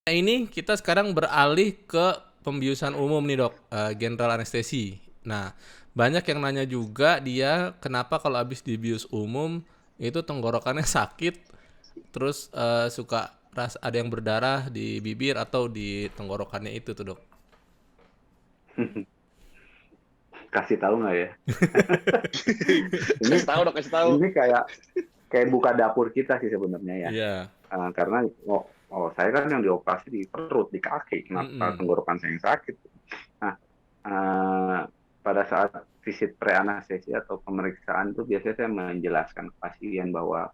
Nah, ini kita sekarang beralih ke pembiusan umum nih dok, general anestesi. Nah, banyak yang nanya juga dia kenapa kalau habis dibius umum itu tenggorokannya sakit, terus suka ada yang berdarah di bibir atau di tenggorokannya itu tuh dok. Kasih tahu nggak ya? Ini Kasih tahu dong, kasih tahu. ini kayak kayak buka dapur kita sih sebenarnya ya. Iya. Karena saya kan yang dioperasi di perut, di kaki, kenapa Mm-mm. tenggorokan saya yang sakit? Nah, eh, pada saat visit pre-anestesi atau pemeriksaan itu biasanya saya menjelaskan ke pasien bahwa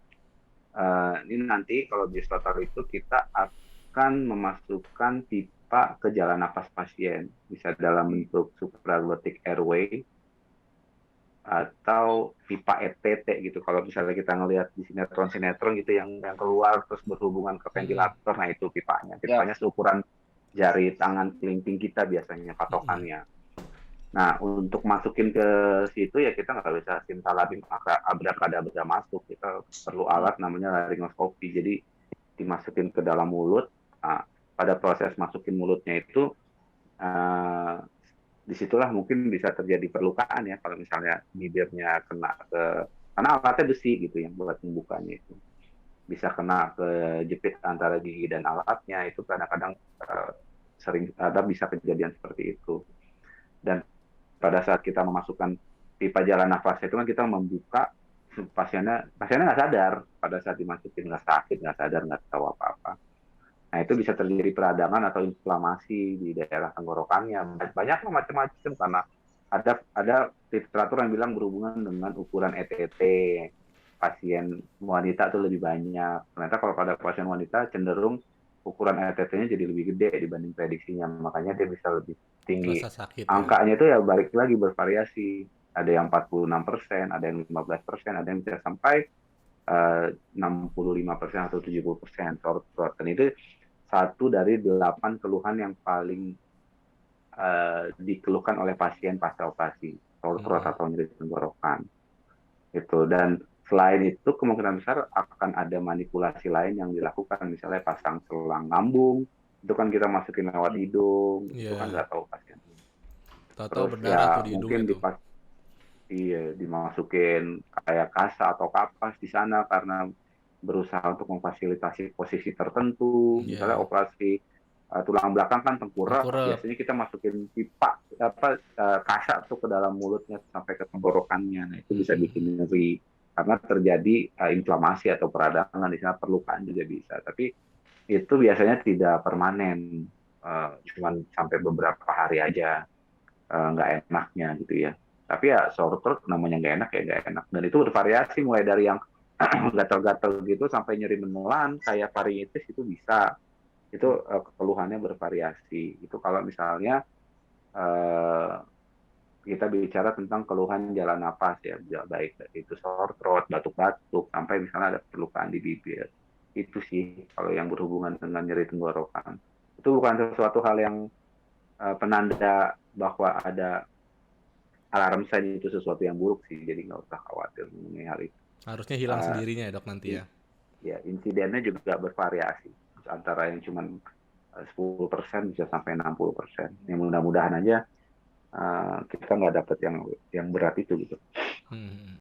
ini nanti kalau di total itu kita akan memasukkan pipa ke jalan nafas pasien, bisa dalam bentuk supraglottic airway atau pipa ETT gitu. Kalau misalnya kita ngelihat di sinetron-sinetron gitu yang keluar terus berhubungan ke Mm-mm. ventilator, nah itu pipanya. Ya. Pipanya seukuran jari tangan kelingking kita biasanya Mm-mm. patokannya. Nah, untuk masukin ke situ ya kita nggak bisa simsalabim abrakadabra masuk. Kita perlu alat namanya larynxoscopy. Jadi dimasukin ke dalam mulut. Nah, pada proses masukin mulutnya itu uh, disitulah mungkin bisa terjadi perlukaan ya kalau misalnya bibirnya kena ke karena alatnya besi gitu yang buat membukanya itu bisa kena ke jepit antara gigi dan alatnya itu kadang-kadang sering ada bisa kejadian seperti itu dan pada saat kita memasukkan pipa jalan nafas itu kan kita membuka pasiennya nggak sadar pada saat dimasukin nggak sakit nggak sadar nggak tahu apa-apa. Nah, itu bisa terjadi peradangan atau inflamasi di daerah tenggorokannya. Banyak macam-macam karena ada literatur yang bilang berhubungan dengan ukuran ETT. Pasien wanita itu lebih banyak. Ternyata kalau pada pasien wanita cenderung ukuran ETT-nya jadi lebih gede dibanding prediksinya. Makanya dia bisa lebih tinggi. Rasa sakit ya. Angkanya itu ya balik lagi bervariasi. Ada yang 46%, ada yang 15%, ada yang bisa sampai 65% atau 70% short. Dan itu satu dari 8 keluhan yang paling dikeluhkan oleh pasien pasca operasi sore throat Mm-mm. atau nyeri tenggorokan itu dan selain itu kemungkinan besar akan ada manipulasi lain yang dilakukan misalnya pasang selang lambung itu kan kita masukin lewat hidung itu kan Iya. nggak tahu pasien Tahu-tahu terus berdarah tuh ya di hidung mungkin itu. dimasukin kayak kasa atau kapas di sana karena berusaha untuk memfasilitasi posisi tertentu. Misalnya Iya. operasi tulang belakang kan tengkurap, Tengkurap. biasanya kita masukin pipa kasa tuh ke dalam mulutnya sampai ke tenggorokannya. Nah, itu bisa Mm-mm. bikin nyeri karena terjadi inflamasi atau peradangan di sana perlukaan juga bisa. Tapi itu biasanya tidak permanen, cuman sampai beberapa hari aja nggak enaknya gitu ya. Tapi ya sore throat namanya nggak enak ya nggak enak. Dan itu bervariasi mulai dari yang gatal-gatal gitu sampai nyeri menelan kayak varingitis itu bisa. Itu keluhannya bervariasi. Itu kalau misalnya uh, kita bicara tentang keluhan jalan napas ya, baik itu sore throat, batuk-batuk, sampai misalnya ada perlukaan di bibir. Itu sih kalau yang berhubungan dengan nyeri tenggorokan. Itu bukan sesuatu hal yang penanda bahwa ada alarm sign itu sesuatu yang buruk sih, jadi nggak usah khawatir mengenai hal itu. Harusnya hilang Uh, sendirinya ya dok nanti ya. ya insidennya juga bervariasi antara yang cuma 10% bisa sampai 60%. Yang mudah-mudahan aja kita nggak dapat yang berat itu gitu.